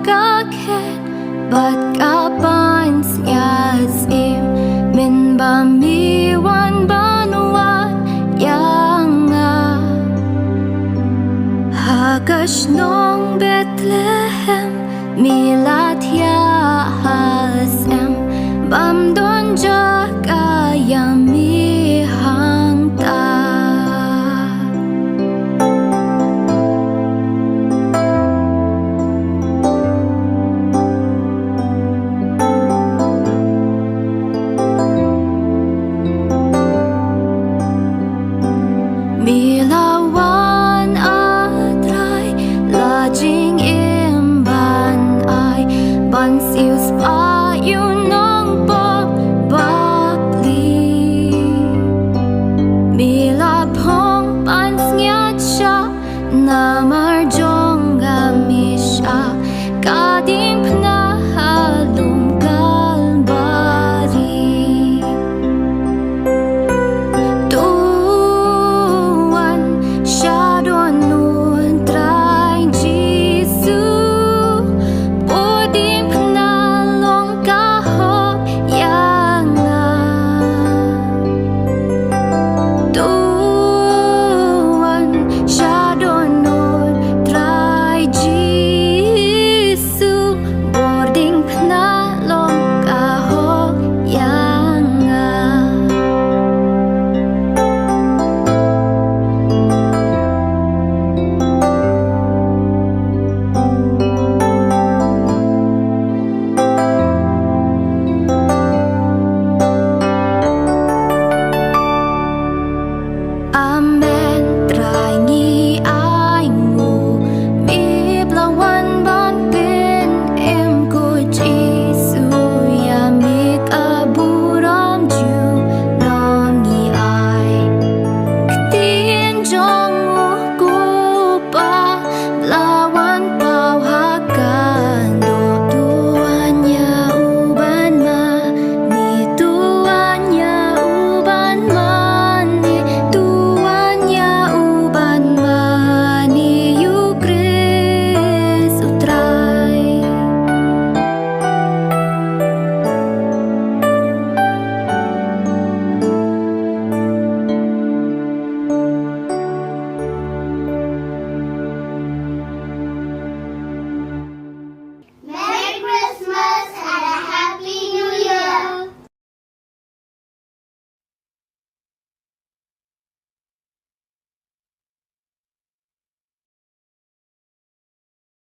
kakhet bat kapans yazim min bamiwan banuan yanga hakash nong Bethlehem milat ya hasem bam don jakaya mi hangta Milawan atray lajing imban ay bansius payun ng pagbabli milabhong pansngyat siya na marjong gamisya kading